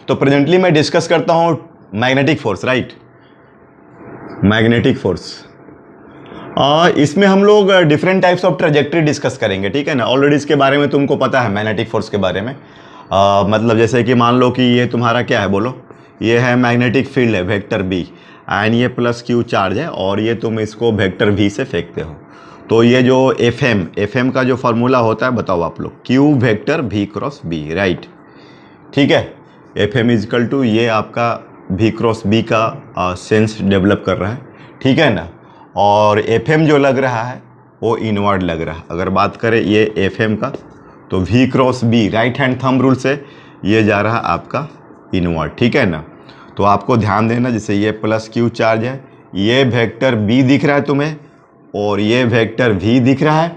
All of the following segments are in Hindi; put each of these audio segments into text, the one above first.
तो प्रेजेंटली मैं डिस्कस करता हूँ magnetic force, right. Magnetic force, इसमें हम लोग different types of trajectory discuss करेंगे, ठीक है ना। ऑलरेडी इसके बारे में तुमको पता है मैग्नेटिक फोर्स के बारे में। मतलब जैसे कि मान लो कि ये तुम्हारा क्या है, बोलो, ये है मैग्नेटिक फील्ड है वेक्टर बी, एंड ये प्लस क्यू चार्ज है, और ये तुम इसको वेक्टर वी से फेंकते हो। तो ये जो एफ एम का जो फार्मूला होता है बताओ आप लोग, q vector v cross B, right. ठीक है, एफ एम इजकल टू ये आपका वी क्रॉस बी का सेंस डेवलप कर रहा है, ठीक है ना। और एफ एम जो लग रहा है वो इनवर्ड लग रहा है। अगर बात करें ये एफ एम का, तो v cross B right hand thumb rule से ये जा रहा है आपका इनवर्ड, ठीक है ना। तो आपको ध्यान देना, जैसे ये प्लस क्यू चार्ज है, ये वेक्टर बी दिख रहा है तुम्हें, और ये वेक्टर वी दिख रहा है,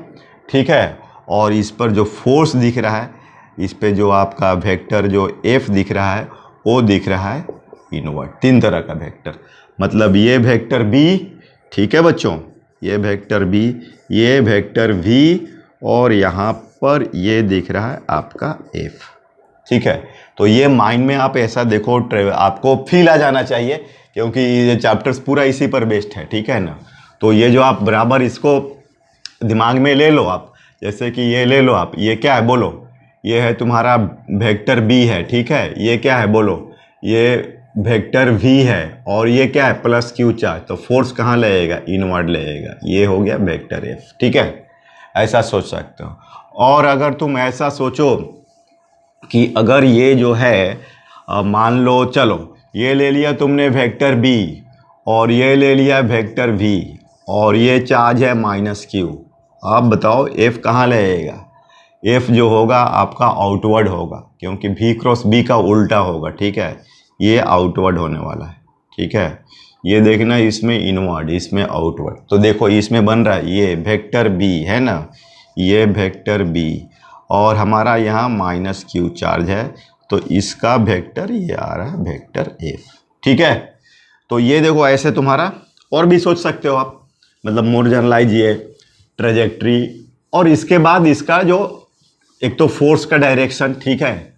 ठीक है। और इस पर जो फोर्स दिख रहा है, इस पे जो आपका वेक्टर जो एफ दिख रहा है वो दिख रहा है इनवर्ड। तीन तरह का वेक्टर, मतलब ये वेक्टर बी, ठीक है बच्चों, ये वेक्टर बी, ये वेक्टर वी, और यहाँ पर ये दिख रहा है आपका एफ, ठीक है। तो ये माइंड में आप ऐसा देखो, आपको फील आ जाना चाहिए, क्योंकि ये चैप्टर्स पूरा इसी पर बेस्ड है, ठीक है ना। तो ये जो आप बराबर इसको दिमाग में ले लो आप, जैसे कि ये ले लो आप, ये क्या है बोलो, ये है तुम्हारा वेक्टर बी है, ठीक है। ये क्या है बोलो, ये वेक्टर वी है, और ये क्या है प्लस क्यू चार्ज। तो फोर्स कहाँ लगेगा, इनवर्ड लगेगा। ये हो गया वेक्टर एफ, ठीक है। ऐसा सोच सकते हो। और अगर तुम ऐसा सोचो कि अगर ये जो है मान लो, चलो ये ले लिया तुमने वेक्टर बी, और ये ले लिया वेक्टर वी, और ये चार्ज है माइनस क्यू। आप बताओ एफ कहाँ लगेगा। एफ जो होगा आपका आउटवर्ड होगा, क्योंकि वी क्रॉस बी का उल्टा होगा, ठीक है। ये आउटवर्ड होने वाला है, ठीक है। ये देखना, इसमें इनवर्ड, इसमें आउटवर्ड। तो देखो इसमें बन रहा है ये वेक्टर बी है ना, ये वेक्टर बी, और हमारा यहाँ माइनस क्यू चार्ज है, तो इसका वेक्टर ये आ रहा है वेक्टर एफ, ठीक है। तो ये देखो ऐसे तुम्हारा और भी सोच सकते हो आप, मतलब मोर जनरलाइज ये ट्रेजेक्ट्री, और इसके बाद इसका जो एक तो फोर्स का डायरेक्शन, ठीक है,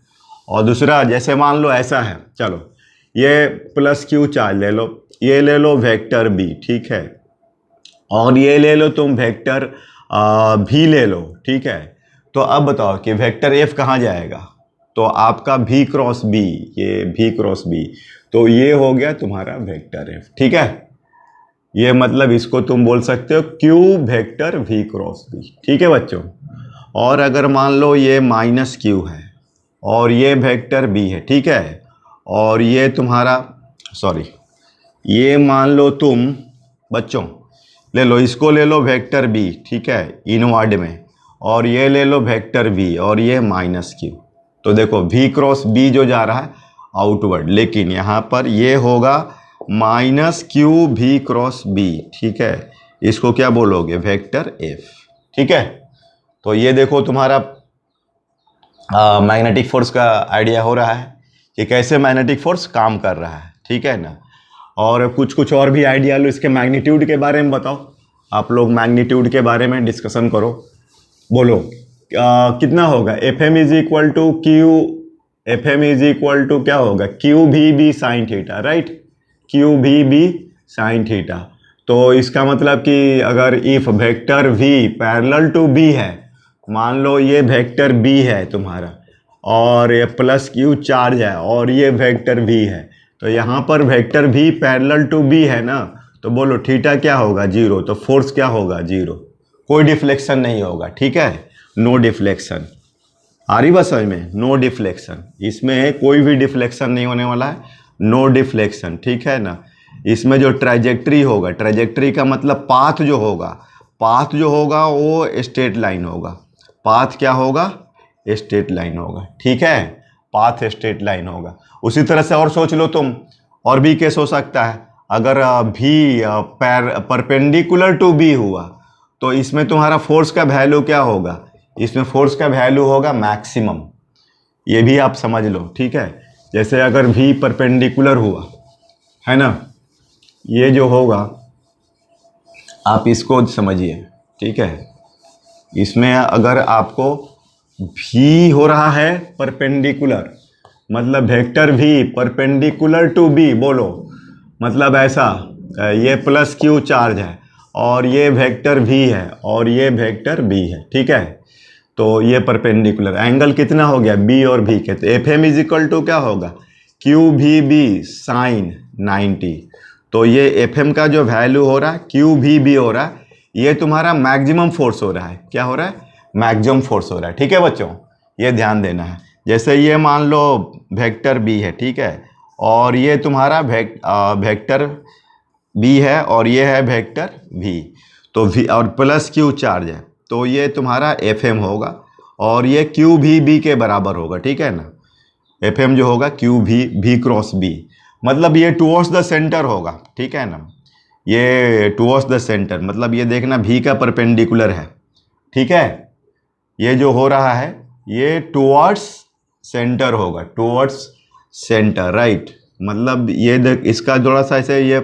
और दूसरा जैसे मान लो ऐसा है, चलो ये प्लस क्यू चार्ज ले लो, ये ले लो वेक्टर बी, ठीक है, और ये ले लो तुम वेक्टर भी ले लो, ठीक है। तो अब बताओ कि वेक्टर एफ कहाँ जाएगा, तो आपका भी क्रॉस बी, ये भी क्रॉस बी, तो ये हो गया तुम्हारा वेक्टर एफ, ठीक है। ये मतलब इसको तुम बोल सकते हो q vector v cross B, ठीक है बच्चों। और अगर मान लो ये माइनस क्यू है, और ये वेक्टर बी है, ठीक है, और ये तुम्हारा सॉरी, ये मान लो तुम बच्चों ले लो, इसको ले लो वेक्टर बी, ठीक है, इनवर्ड में, और ये ले लो वेक्टर वी, और ये माइनस क्यू। तो देखो वी क्रॉस बी जो जा रहा है आउटवर्ड, लेकिन यहाँ पर ये होगा minus q v cross B, ठीक है। इसको क्या बोलोगे, वेक्टर एफ, ठीक है। तो ये देखो तुम्हारा मैग्नेटिक फोर्स का आइडिया हो रहा है कि कैसे मैग्नेटिक फोर्स काम कर रहा है, ठीक है ना। और कुछ और भी आइडिया लो, इसके मैग्नीट्यूड के बारे में बताओ। आप लोग मैग्नीट्यूड के बारे में डिस्कशन करो, बोलो कितना होगा। F M is equal to q, F M is equal to क्या होगा, q v B sine theta, right, q v B sine theta. तो इसका मतलब कि अगर if vector v parallel to B है, मान लो ये वेक्टर बी है तुम्हारा, और ये प्लस क्यू चार्ज है, और ये वेक्टर वी है, तो यहाँ पर vector v parallel to B है ना, तो बोलो थीटा क्या होगा, जीरो। तो फोर्स क्या होगा, जीरो, कोई डिफ्लेक्शन नहीं होगा, ठीक है, नो डिफ्लेक्शन। आ रही बस समझ में, नो डिफ्लेक्शन, इसमें कोई भी डिफ्लेक्शन नहीं होने वाला है, नो डिफ्लेक्शन, ठीक है ना। इसमें जो ट्राइजेक्ट्री होगा, ट्राइजेक्ट्री का मतलब पाथ जो होगा, पाथ जो होगा वो स्ट्रेट लाइन होगा। पाथ क्या होगा, स्ट्रेट लाइन होगा, ठीक है, पाथ स्ट्रेट लाइन होगा। उसी तरह से और सोच लो तुम, और भी केस हो सकता है, अगर भी परपेंडिकुलर टू बी हुआ, तो इसमें तुम्हारा फोर्स का वैल्यू क्या होगा, इसमें फोर्स का वैल्यू होगा मैक्सिमम। ये भी आप समझ लो, ठीक है। जैसे अगर भी परपेंडिकुलर हुआ है ना, ये जो होगा आप इसको समझिए, ठीक है। इसमें अगर आपको भी हो रहा है परपेंडिकुलर, मतलब vector v perpendicular to b, बोलो मतलब ऐसा, ये प्लस क्यू चार्ज है और ये वेक्टर v है और ये वेक्टर b है, ठीक है। तो ये परपेंडिकुलर एंगल कितना हो गया, b और v के, तो F M is equal to क्या होगा, क्यू भी बी साइन 90। तो ये एफ एम का जो वैल्यू हो रहा है, क्यू भी बी हो रहा है, ये तुम्हारा मैक्सिमम फोर्स हो रहा है। क्या हो रहा है, मैक्सिमम फोर्स हो रहा है, ठीक है बच्चों, ये ध्यान देना है। जैसे ये मान लो वेक्टर बी है, ठीक है, और ये तुम्हारा वेक्टर बी है और ये है वेक्टर वी, तो वी और प्लस क्यू चार्ज है, तो ये तुम्हारा एफ एम होगा और ये क्यू भी बी के बराबर होगा, ठीक है ना। एफ एम जो होगा क्यू भी क्रॉस बी, मतलब ये टुवर्ड्स द सेंटर होगा, ठीक है ना। ये टुवर्ड्स द सेंटर मतलब ये देखना भी का परपेंडिकुलर है, ठीक है। ये जो हो रहा है ये टुवर्ड्स सेंटर होगा, टुवर्ड्स सेंटर, राइट। मतलब ये देख, इसका थोड़ा सा ऐसे ये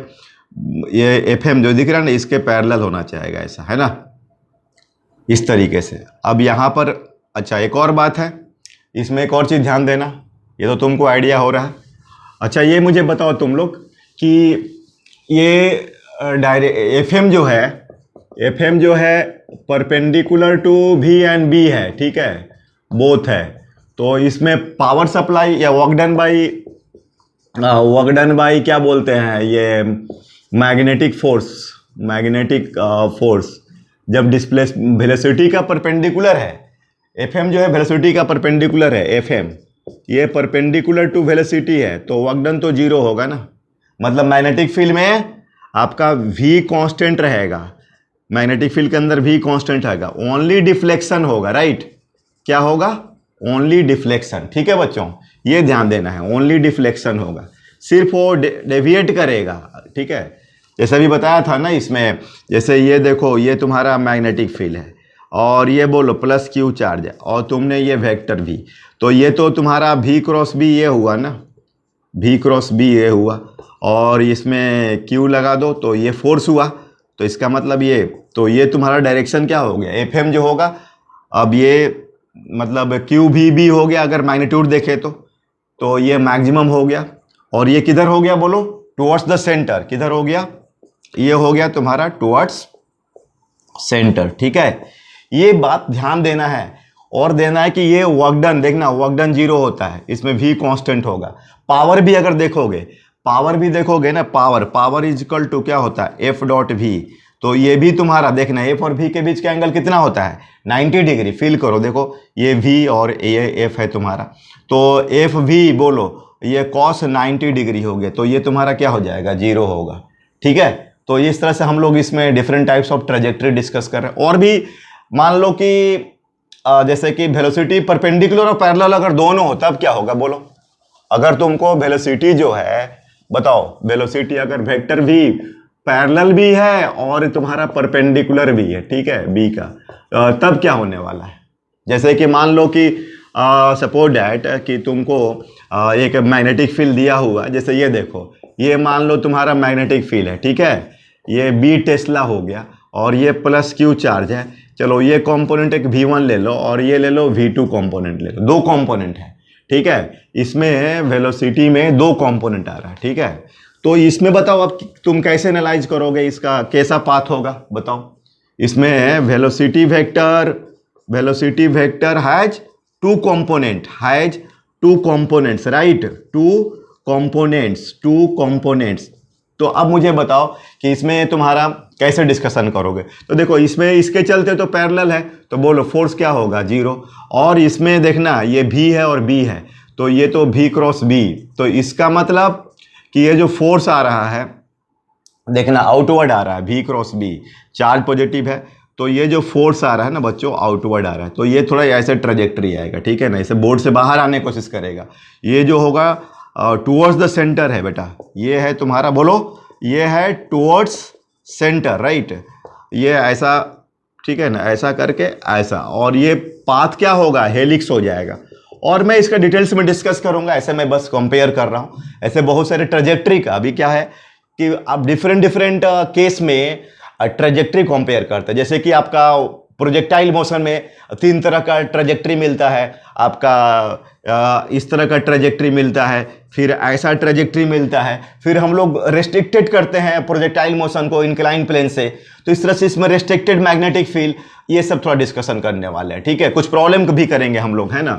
एफ एम जो दिख रहा है ना, इसके पैरेलल होना चाहिए, ऐसा है ना, इस तरीके से। अब यहाँ पर अच्छा एक और बात है, इसमें एक और चीज़ ध्यान देना, ये तो तुमको आइडिया हो रहा है। अच्छा ये मुझे बताओ तुम लोग कि ये एफ एम जो है perpendicular to V and B है, ठीक है, बोथ है। तो इसमें पावर सप्लाई या वर्क डन बाई क्या बोलते हैं, ये मैग्नेटिक फोर्स जब डिस्प्लेस वेलोसिटी का परपेंडिकुलर है, एफ एम जो है वेलोसिटी का परपेंडिकुलर है, एफ एम ये परपेंडिकुलर टू वेलोसिटी है, तो वर्क डन तो जीरो होगा ना। मतलब मैग्नेटिक फील्ड में आपका v कांस्टेंट रहेगा, मैग्नेटिक फील्ड के अंदर v कांस्टेंट रहेगा, ओनली डिफ्लेक्शन होगा, राइट। क्या होगा, ओनली डिफ्लेक्शन, ठीक है बच्चों, ये ध्यान देना है, ओनली डिफ्लेक्शन होगा, सिर्फ वो डेविएट करेगा, ठीक है। जैसे भी बताया था ना इसमें, जैसे ये देखो ये तुम्हारा मैग्नेटिक फील्ड है और ये बोलो प्लस क्यू चार्ज है और तुमने ये वेक्टर v, तो ये तो तुम्हारा v क्रॉस b ये हुआ ना, v क्रॉस b ये हुआ और इसमें q लगा दो तो ये फोर्स हुआ, तो इसका मतलब ये, तो ये तुम्हारा डायरेक्शन क्या हो गया, एफ एम जो होगा, अब ये मतलब क्यू भी बी हो गया अगर मैग्नीट्यूड देखे तो ये मैक्सिमम हो गया और ये किधर हो गया बोलो, टुवर्ड्स द सेंटर, किधर हो गया, ये हो गया तुम्हारा टुवर्ड्स सेंटर, ठीक है। ये बात ध्यान देना है और देना है कि ये वर्क डन, देखना वर्क डन जीरो होता है, इसमें v कांस्टेंट होगा। पावर भी अगर देखोगे ना, पावर इज इक्वल टू क्या होता है, एफ डॉट वी, तो ये भी तुम्हारा देखना एफ और v के बीच का एंगल कितना होता है, 90 डिग्री। फील करो, देखो ये v और ये एफ है तुम्हारा, तो एफ वी बोलो ये कॉस 90 डिग्री हो गया, तो ये तुम्हारा क्या हो जाएगा, जीरो होगा, ठीक है। तो इस तरह से हम लोग इसमें different types of trajectory discuss कर रहे हैं। और भी मान लो कि जैसे कि वेलोसिटी परपेंडिकुलर और पैरेलल अगर दोनों हो तब क्या होगा बोलो, अगर तुमको वेलोसिटी जो है, बताओ वेलोसिटी अगर वेक्टर v पैरेलल भी है और तुम्हारा परपेंडिकुलर भी है, ठीक है, b का, तब क्या होने वाला है। जैसे कि मान लो कि सपोज डैट कि तुमको एक मैग्नेटिक फील्ड दिया हुआ, जैसे ये देखो, ये मान लो तुम्हारा मैग्नेटिक फील्ड है, ठीक है, ये b टेस्ला हो गया और ये प्लस क्यू चार्ज है। चलो ये कंपोनेंट एक v1 ले लो और ये ले लो v2 कंपोनेंट ले लो, दो कंपोनेंट है, ठीक है। इसमें वेलोसिटी में दो कंपोनेंट आ रहा है, ठीक है। तो इसमें बताओ अब तुम कैसे एनालाइज करोगे, इसका कैसा पाथ होगा बताओ। इसमें velocity vector has two components, right, two components. तो अब मुझे बताओ कि इसमें तुम्हारा कैसे डिस्कशन करोगे। तो देखो इसमें इसके चलते तो पैरेलल है, तो बोलो फोर्स क्या होगा, जीरो। और इसमें देखना ये v है और b है, तो ये तो v क्रॉस b, तो इसका मतलब कि ये जो फोर्स आ रहा है, देखना आउटवर्ड आ रहा है, v cross b, charge positive है, तो ये जो फोर्स आ रहा है ना बच्चों, आउटवर्ड आ रहा है, तो ये थोड़ा ऐसे ट्रेजेक्टरी आएगा, ठीक है ना, इसे बोर्ड से बाहर आने की कोशिश करेगा। ये जो होगा टुवर्ड्स द सेंटर है बेटा, ये है तुम्हारा, बोलो ये है टुवर्ड्स सेंटर, राइट, ये ऐसा, ठीक है ना, ऐसा करके ऐसा, और ये पाथ क्या होगा, हेलिक्स हो जाएगा। और मैं इसका डिटेल्स में डिस्कस करूंगा, ऐसे मैं बस कंपेयर कर रहा हूँ, ऐसे बहुत सारे ट्रेजेक्टरी का। अभी क्या है कि आप डिफरेंट केस में ट्रेजेक्टरी कंपेयर करते हैं। जैसे कि आपका प्रोजेक्टाइल मोशन में 3 तरह का ट्रेजेक्ट्री मिलता है आपका, इस तरह का ट्रेजेक्ट्री मिलता है, फिर ऐसा ट्रेजेक्ट्री मिलता है, फिर हम लोग रेस्ट्रिक्टेड करते हैं प्रोजेक्टाइल मोशन को इंक्लाइन प्लेन से, तो इस तरह से इसमें रेस्ट्रिक्टेड मैग्नेटिक फील्ड, ये सब थोड़ा डिस्कशन करने वाले हैं, ठीक है। कुछ प्रॉब्लम भी करेंगे हम लोग, है ना,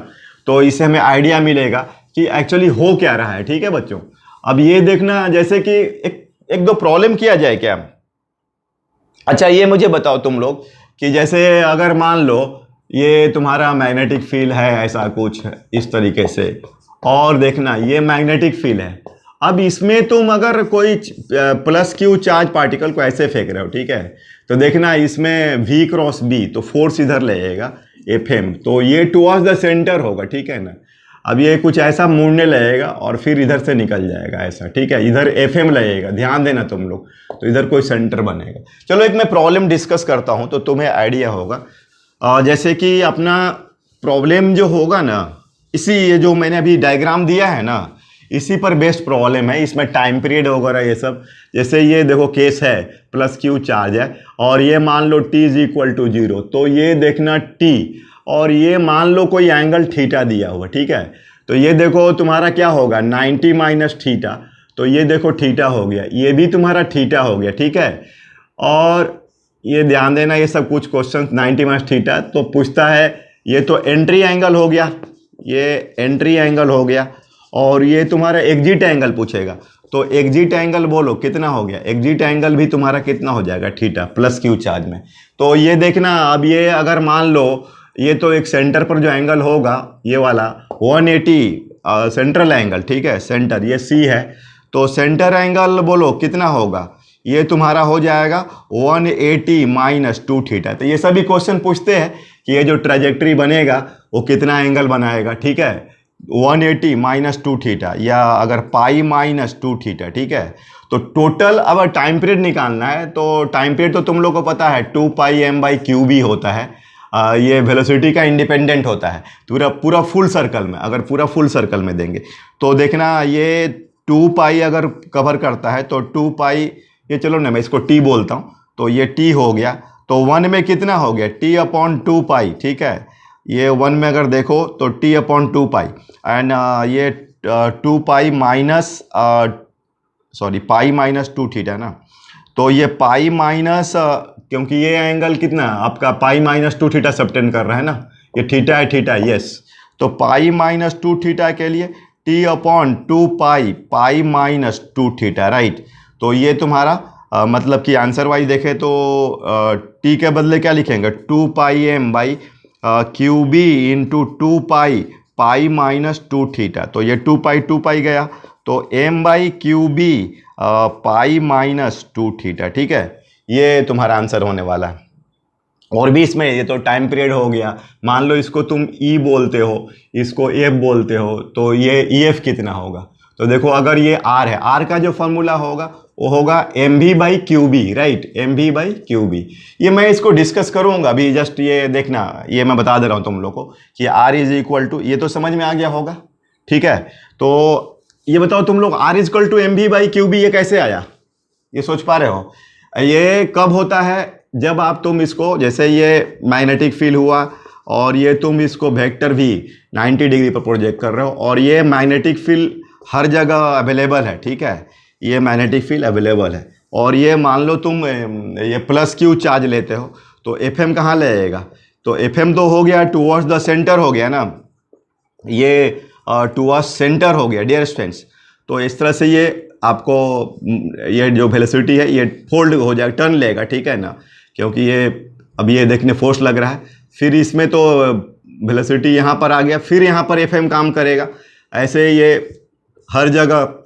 तो इससे हमें आइडिया मिलेगा कि एक्चुअली हो क्या रहा है, ठीक है बच्चों। अब ये देखना, जैसे कि एक दो प्रॉब्लम किया जाए क्या। अच्छा ये मुझे बताओ तुम लोग कि जैसे अगर मान लो ये तुम्हारा मैग्नेटिक फील्ड है, ऐसा कुछ है इस तरीके से, और देखना ये मैग्नेटिक फील्ड है। अब इसमें तुम अगर कोई प्लस क्यू चार्ज पार्टिकल को ऐसे फेंक रहे हो, ठीक है, तो देखना इसमें V क्रॉस B, तो फोर्स इधर लगेगा FM, तो ये टुवर्ड्स द सेंटर होगा, ठीक है ना। अब ये कुछ ऐसा मुड़ने लगेगा और फिर इधर से निकल जाएगा ऐसा, ठीक है, इधर FM लगेगा, ध्यान देना तुम लोग, तो इधर कोई सेंटर बनेगा। चलो एक मैं प्रॉब्लम डिस्कस करता हूँ तो तुम्हें आइडिया होगा। जैसे कि अपना प्रॉब्लम जो होगा ना, इसी ये जो मैंने अभी डायग्राम दिया है ना, इसी पर बेस्ड प्रॉब्लम है, इसमें टाइम पीरियड वगैरह ये सब। जैसे ये देखो केस है, प्लस क्यू चार्ज है और ये मान लो t इज इक्वल टू 0, तो ये देखना t, और ये मान लो कोई एंगल थीटा दिया हुआ, ठीक है, तो ये देखो तुम्हारा क्या होगा 90 माइनस थीटा, तो ये देखो थीटा हो गया, ये भी तुम्हारा थीटा हो गया, ठीक है। और ये ध्यान देना, ये सब कुछ क्वेश्चन 90 माइनस थीटा तो पूछता है, ये तो एंट्री एंगल हो गया, ये एंट्री एंगल हो गया, और ये तुम्हारा एग्जिट एंगल पूछेगा, तो एग्जिट एंगल बोलो कितना हो गया, एग्जिट एंगल भी तुम्हारा कितना हो जाएगा थीटा प्लस क्यू चार्ज में। तो ये देखना, अब ये अगर मान लो ये तो एक सेंटर पर जो एंगल होगा ये वाला 180 सेंट्रल एंगल, ठीक है, सेंटर ये C है, तो सेंटर एंगल बोलो कितना होगा, ये तुम्हारा हो जाएगा 180 माइनस 2 थीटा। तो ये सभी क्वेश्चन पूछते हैं कि ये जो ट्रेजेक्ट्री बनेगा वो कितना एंगल बनाएगा, ठीक है, 180 माइनस 2 थीटा या अगर पाई माइनस 2 थीटा, ठीक है। तो टोटल अब टाइम पीरियड निकालना है, तो टाइम पीरियड तो तुम लोग को पता है 2 pi m by Q B होता है, ये वेलोसिटी का इंडिपेंडेंट होता है पूरा फुल सर्कल में। अगर पूरा फुल सर्कल में देंगे तो देखना ये 2 पाई अगर कवर करता है तो 2 पाई, ये चलो ना मैं इसको t बोलता हूँ, तो ये t हो गया, तो 1 में कितना हो गया t अपॉन 2 पाई, ठीक है, ये 1 में अगर देखो तो t अपॉन 2 पाई, एंड ये 2 पाई माइनस सॉरी पाई माइनस 2 थीटा ना, तो ये पाई माइनस, क्योंकि ये एंगल कितना आपका पाई माइनस 2 थीटा सबटेंड कर रहा है ना, ये थीटा है, थीटा यस, तो पाई माइनस 2 थीटा के लिए t upon 2 pi pi minus 2 theta, right. तो ये तुम्हारा मतलब कि आंसर वाइज देखें तो t के बदले क्या लिखेंगे 2 pi m by Q B into 2 pi pi minus 2 theta, तो ये 2 पाई गया, तो m by Q B pi minus 2 theta, ठीक है, ये तुम्हारा आंसर होने वाला है। और भी इसमें ये तो टाइम पीरियड हो गया, मान लो इसको तुम E बोलते हो, इसको F बोलते हो, तो ये EF कितना होगा, तो देखो अगर ये R है, R का जो फॉर्मूला होगा वो होगा mv by Q B, right, mv by Q B. ये मैं इसको डिस्कस करूंगा अभी, जस्ट ये देखना, ये मैं बता दे रहा हूँ तुम लोग को कि R इज इक्वल टू, ये तो समझ में आ गया होगा, ठीक है। तो ये बताओ तुम लोग R is equal to mv by Q B ये कैसे आया, ये सोच पा रहे हो। ये कब होता है, जब आप तुम इसको, जैसे ये मैग्नेटिक फील्ड हुआ और ये तुम इसको वेक्टर भी 90 डिग्री पर प्रोजेक्ट कर रहे हो, और ये मैग्नेटिक फील्ड हर जगह अवेलेबल है, ठीक है, ये मैग्नेटिक फील्ड अवेलेबल है, और ये मान लो तुम ये प्लस क्यू चार्ज लेते हो, तो FM कहाँ लगेगा, तो FM तो हो गया टुवर्ड्स द सेंटर हो गया ना, ये टुवर्ड्स सेंटर हो गया डियर स्टूडेंट्स। तो इस तरह से ये आपको ये जो वेलोसिटी है ये फोल्ड हो जाएगा, टर्न लेगा, ठीक है ना, क्योंकि ये अब ये देखने फोर्स लग रहा है, फिर इसमें तो वेलोसिटी यहाँ पर आ गया, फिर यहाँ पर FM काम करेगा, ऐसे ये हर जगह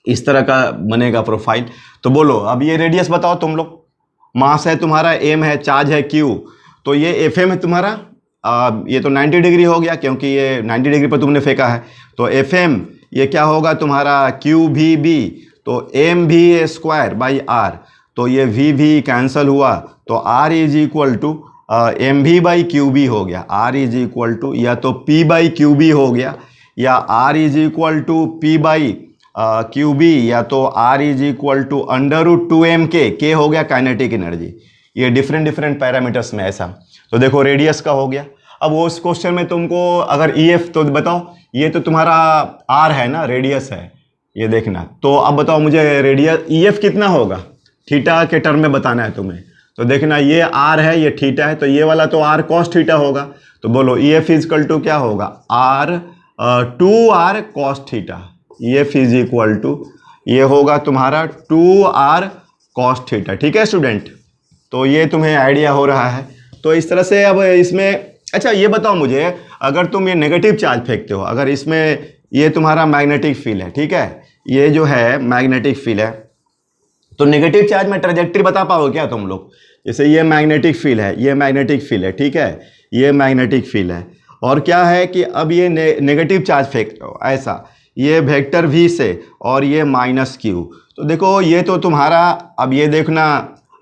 इस तरह का बनेगा प्रोफाइल। तो बोलो अब ये रेडियस बताओ तुम लोग, मास है तुम्हारा m है, चार्ज है q, तो ये FM है तुम्हारा, ये तो 90 डिग्री हो गया क्योंकि ये 90 डिग्री पर तुमने फेंका है, तो FM ये क्या होगा तुम्हारा QVB, तो mv स्क्वायर बाई r, तो ये v कैंसिल हुआ, तो r is equal to mv by QB हो गया, r इज इक्वल टू या तो p बाई QB हो गया, या r is equal to p by QB, या तो r is equal to under root 2m k हो गया काइनेटिक एनर्जी, ये डिफरेंट डिफरेंट पैरामीटर्स में ऐसा। तो देखो रेडियस का हो गया। अब वो उस क्वेश्चन में तुमको अगर EF तो बताओ, ये तो तुम्हारा R है ना, रेडियस है, ये देखना। तो अब बताओ मुझे रेडियस EF कितना होगा, थीटा के टर्म में बताना है तुम्हें। तो देखना ये R है, ये थीटा है, तो ये वाला तो R cos थीटा होगा। तो बोलो EF इजकल टू क्या होगा, R 2R cos theta. EF is equal to ये होगा तुम्हारा 2R cos थीटा। ठीक है स्टूडेंट, तो ये तुम्हें आइडिया हो रहा है। तो इस तरह से अब इसमें, अच्छा ये बताओ मुझे, अगर तुम ये नेगेटिव चार्ज फेंकते हो, अगर इसमें ये तुम्हारा मैग्नेटिक फील्ड है, ठीक है, ये जो है मैग्नेटिक फील्ड है, तो नेगेटिव चार्ज में ट्रेजेक्ट्री बता पाओगे क्या तुम लोग? जैसे ये मैग्नेटिक फील्ड है, ये मैग्नेटिक फील्ड है, ठीक है, ये मैग्नेटिक फील्ड है, और क्या है कि अब ये नेगेटिव चार्ज फेंक रहे हो ऐसा, ये वेक्टर V से, और ये -Q। तो देखो ये तो तुम्हारा, अब ये देखना,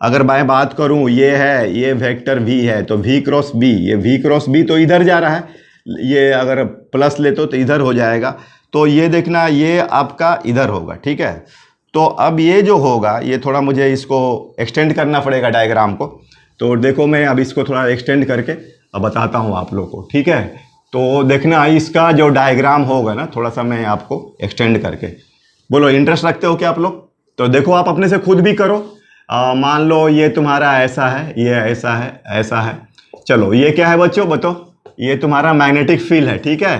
अगर मैं बात करूं, ये है, ये वेक्टर V है, तो V क्रॉस B, ये V क्रॉस B तो इधर जा रहा है, ये अगर प्लस ले तो इधर हो जाएगा। तो ये देखना, ये आपका इधर होगा, ठीक है। तो अब ये जो होगा, ये थोड़ा मुझे इसको एक्सटेंड करना पड़ेगा डायग्राम को। तो देखो मैं अब इसको थोड़ा एक्सटेंड करके अब बताता हूँ आप लोग को, ठीक है। तो देखना इसका जो डायग्राम होगा ना, थोड़ा सा मैं आपको एक्सटेंड करके, बोलो इंटरेस्ट रखते हो क्या आप लोग? तो देखो आप अपने से खुद भी करो। मान लो ये तुम्हारा ऐसा है, ये ऐसा है, ऐसा है, चलो ये क्या है बच्चों बताओ, ये तुम्हारा मैग्नेटिक फील्ड है, ठीक है,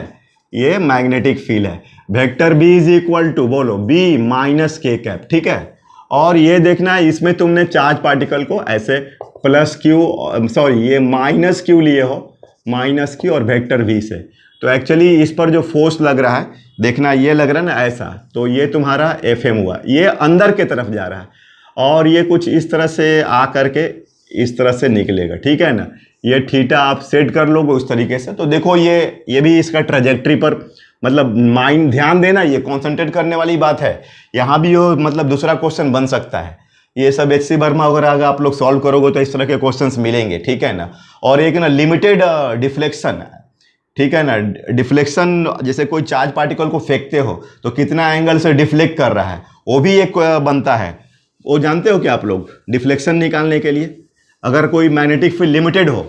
ये मैग्नेटिक फील्ड है। Vector B is equal to, बोलो B माइनस K कैप, ठीक है। और ये देखना इसमें तुमने चार्ज पार्टिकल को ऐसे +Q, सॉरी ये -Q लिए हो, -Q और वेक्टर V से। तो एक्चुअली इस पर जो फोर्स लग रहा है, देखना ये लग रहा है ना ऐसा, तो ये तुम्हारा FM हुआ, ये अंदर के तरफ जा रहा है, और ये कुछ इस तरह से आ करके इस तरह से निकलेगा, ठीक है ना। ये थीटा आप सेट कर लोगे उस तरीके से। तो देखो ये भी इसका ट्रैजेक्टरी पर, मतलब माइंड ध्यान देना, ये कॉन्सेंट्रेट करने वाली बात है। यहाँ भी वो मतलब दूसरा क्वेश्चन बन सकता है। ये सब HC वर्मा वगैरह अगर आप लोग सॉल्व करोगे तो इस तरह के क्वेश्चंस मिलेंगे, ठीक है ना। और एक ना लिमिटेड डिफ्लेक्शन, ठीक है ना, डिफ्लेक्शन, जैसे कोई चार्ज पार्टिकल को फेंकते हो तो कितना एंगल से डिफ्लेक्ट कर रहा है, वो भी एक बनता है। वो जानते हो क्या आप लोग, डिफ्लेक्शन निकालने के लिए अगर कोई मैग्नेटिक फील्ड लिमिटेड हो,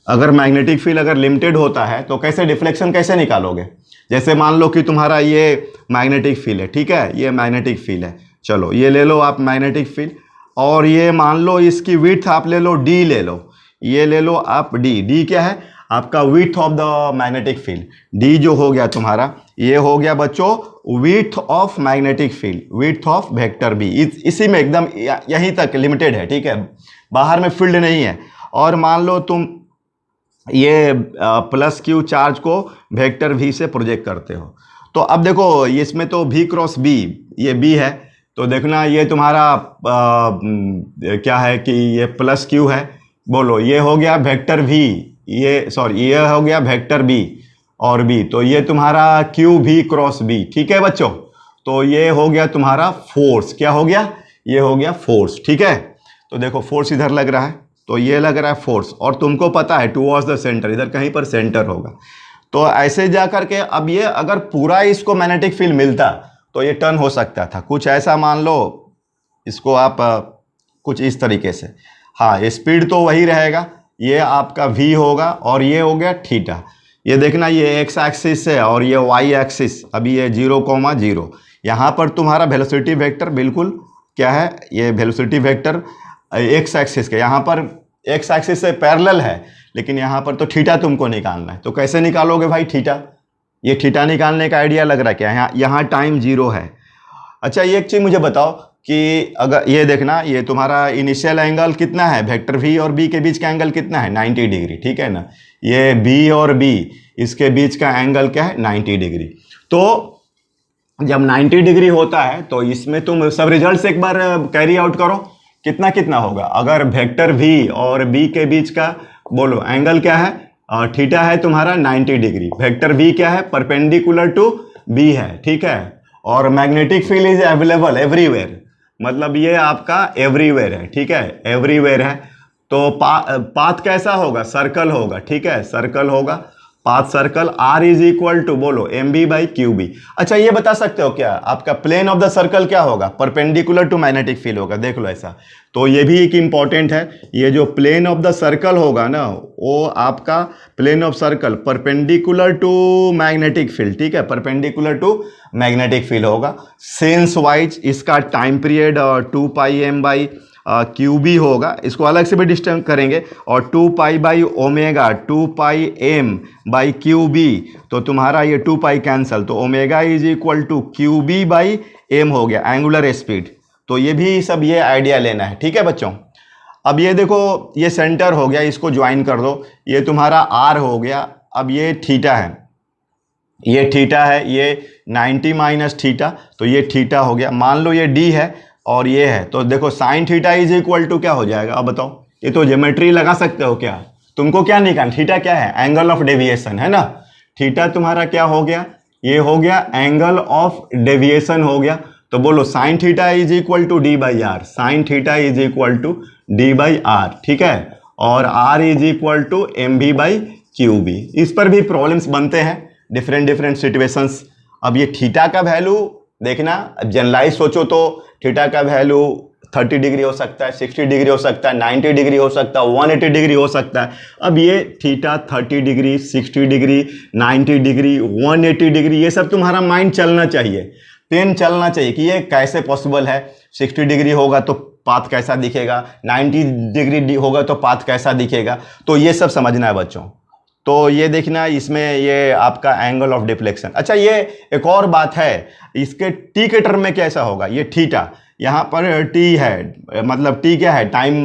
अगर मैग्नेटिक फील्ड अगर लिमिटेड होता है तो कैसे डिफ्लेक्शन कैसे निकालोगे? जैसे मान लो कि तुम्हारा ये मैग्नेटिक फील्ड है, ठीक है, ये मैग्नेटिक फील्ड है, चलो ये ले लो आप मैग्नेटिक फील्ड, और ये मान लो इसकी विड्थ आप ले लो D ले लो, ये ले लो आप D क्या है आपका, width of the magnetic field. D जो हो गया तुम्हारा, ये हो गया बच्चों width of magnetic field, width of vector B, इसी में एकदम यहीं तक लिमिटेड है, ठीक है, बाहर में फील्ड नहीं है। और मान लो तुम ये +Q चार्ज को वेक्टर V से प्रोजेक्ट करते हो, तो अब देखो इसमें तो V क्रॉस B, ये B है, तो देखना ये तुम्हारा क्या है कि ये +Q है, बोलो ये हो गया वेक्टर V, ये सॉरी ये हो गया वेक्टर B और B, तो ये तुम्हारा QV क्रॉस B, ठीक है बच्चों। तो ये हो गया तुम्हारा फोर्स, क्या हो गया, ये हो गया फोर्स, ठीक है। तो देखो फोर्स इधर लग रहा है, तो ये लग रहा है फोर्स, और तुमको पता है टुवर्ड्स द सेंटर, इधर कहीं पर सेंटर होगा। तो ऐसे जा करके अब ये अगर पूरा इसको मैग्नेटिक फील्ड मिलता तो ये टर्न हो सकता था, कुछ ऐसा मान लो इसको आप कुछ इस तरीके से, हाँ स्पीड तो वही रहेगा, ये आपका V होगा, और ये हो गया थीटा। ये देखना ये एक्स एक्सिस है और ये वाई एक्सिस, अभी ये 0,0, यहाँ पर तुम्हारा वेलोसिटी वेक्टर बिल्कुल क्या है, ये वेलोसिटी वेक्टर एक्स एक्सिस के, यहाँ पर एक्स एक्सिस से पैरेलल है, लेकिन यहाँ पर तो थीटा तुमको निकालना है। तो कैसे निकालोगे भाई थीटा, ये थीटा निकालने का आइडिया लग रहा है क्या, यहाँ टाइम 0 है। अच्छा ये एक चीज़ मुझे बताओ कि अगर ये देखना, ये तुम्हारा इनिशियल एंगल कितना है, वेक्टर V और B के बीच का एंगल कितना है, 90 डिग्री, ठीक है ना। ये B और B इसके बीच का एंगल क्या है, 90 डिग्री। तो जब 90 डिग्री होता है तो इसमें तुम सब रिजल्ट्स एक बार कैरी आउट करो, कितना कितना होगा। अगर वेक्टर V और B के बीच का बोलो एंगल क्या है, थीटा है तुम्हारा 90 डिग्री, वेक्टर V क्या है, परपेंडिकुलर टू B है, ठीक है। और magnetic field is available everywhere, मतलब ये आपका एवरीवेयर है, ठीक है, एवरीवेयर है। तो पाथ कैसा होगा, सर्कल होगा, ठीक है, सर्कल होगा। Path circle R is equal to बोलो M B by Q B. अच्छा ये बता सकते हो क्या आपका प्लेन ऑफ द सर्कल क्या होगा? परपेंडिकुलर टू मैग्नेटिक फील्ड होगा। देख लो ऐसा, तो ये भी एक इंपॉर्टेंट है। ये जो प्लेन ऑफ द सर्कल होगा ना, वो आपका plane of circle perpendicular to magnetic field, ठीक है, परपेंडिकुलर टू मैग्नेटिक फील्ड होगा। सेंस वाइज इसका time period 2 pi M by Q B होगा, इसको अलग से भी डिस्टर्ब करेंगे, और 2 pi by omega 2 pi M by Q B, तो तुम्हारा ये 2 पाई कैंसल, तो omega is equal to Q B by M हो गया एंगुलर स्पीड। तो ये भी सब ये आइडिया लेना है, ठीक है बच्चों। अब ये देखो, ये सेंटर हो गया, इसको ज्वाइन कर दो, ये तुम्हारा आर हो गया। अब ये थीटा है, ये थीटा है, ये 90 माइनस थीटा, तो ये थीटा हो गया। मान लो ये डी है और ये है, तो देखो sine theta is equal to क्या हो जाएगा? अब बताओ, ये तो ज्योमेट्री लगा सकते हो क्या? तुमको क्या निकालना? थीटा क्या है? एंगल ऑफ डेविएशन है ना। थीटा तुम्हारा क्या हो गया? ये हो गया एंगल ऑफ डेविएशन हो गया। तो बोलो sine theta is equal to D by R, sine theta is equal to D by R, ठीक है, और R is equal to M B by Q B. इस पर भी प्रॉब्लम्स बनते हैं, डिफरेंट सिचुएशंस। अब ये थीटा का वैल्यू देखना, अब जनरलाइज सोचो तो थीटा का वैल्यू 30 डिग्री हो सकता है, 60 डिग्री हो सकता है, 90 डिग्री हो सकता है, 180 डिग्री हो सकता है। अब ये theta 30 degree, 60 degree, 90 degree, 180 degree, ये सब तुम्हारा माइंड चलना चाहिए, पेन चलना चाहिए कि ये कैसे पॉसिबल है। 60 डिग्री होगा तो पाथ कैसा दिखेगा, 90 डिग्री होगा तो पाथ कैसा दिखेगा, तो ये सब समझना है बच्चों। तो ये देखना, इसमें ये आपका एंगल ऑफ डिफ्लेक्शन। अच्छा ये एक और बात है, इसके टी के टर्म में कैसा होगा? ये थीटा, यहाँ पर टी है, मतलब टी क्या है? Time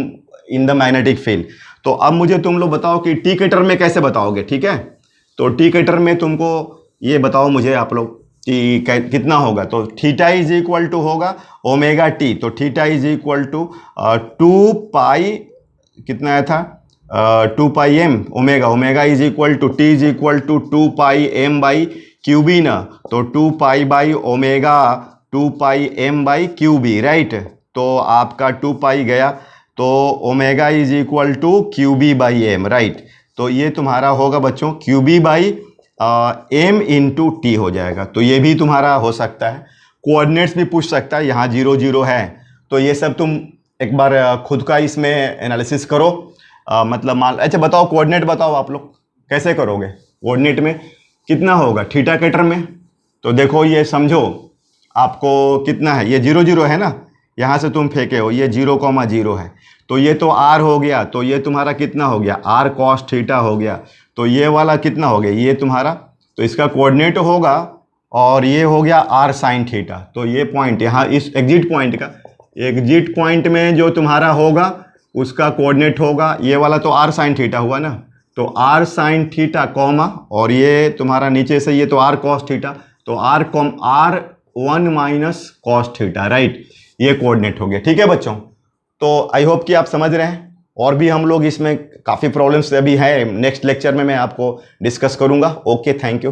in the magnetic field. तो अब मुझे तुम लोग बताओ कि टी के टर्म में कैसे बताओगे, ठीक है। तो टी के टर्म में तुमको ये बताओ मुझे आप लोग कि कितना होगा। तो थीटा इज इक्वल टू होगा ओमेगा टी, तो theta is equal to 2 pi, कितना आया था? 2 pi M omega, omega is equal to T is equal to 2 pi M by Q B ना, तो 2 pi by omega 2 pi M by Q B, right. तो आपका 2 पाई गया, तो omega is equal to Q B by M, right. तो ये तुम्हारा होगा बच्चों Q B by M into T हो जाएगा। तो ये भी तुम्हारा हो सकता है। कोऑर्डिनेट्स भी पूछ सकता है, यहाँ 0 0 है, तो ये सब तुम एक बार खुद का इसमें एनालिसिस करो। मतलब मान, अच्छा बताओ कोऑर्डिनेट बताओ आप लोग कैसे करोगे? कोऑर्डिनेट में कितना होगा थीटा के टर्म में? तो देखो ये समझो, आपको कितना है, ये 0 0 है ना, यहाँ से तुम फेंके हो, ये 0,0 है, तो ये तो r हो गया, तो ये तुम्हारा कितना हो गया? r cos थीटा हो गया। तो ये वाला कितना हो गया? ये तुम्हारा, तो इसका कोऑर्डिनेट होगा, और ये हो गया r sin थीटा। तो ये पॉइंट यहाँ, इस एग्जिट पॉइंट का, एग्जिट पॉइंट में जो तुम्हारा होगा उसका कोऑर्डिनेट होगा, ये वाला तो r sin थीटा हुआ ना, तो r sin थीटा कॉमा, और ये तुम्हारा नीचे से ये तो r cos थीटा, तो r1 minus cos theta, right. ये कोऑर्डिनेट हो गया, ठीक है बच्चों। तो आई होप कि आप समझ रहे हैं, और भी हम लोग इसमें काफ़ी प्रॉब्लम्स अभी हैं, नेक्स्ट लेक्चर में मैं आपको डिस्कस करूंगा। Okay, thank you.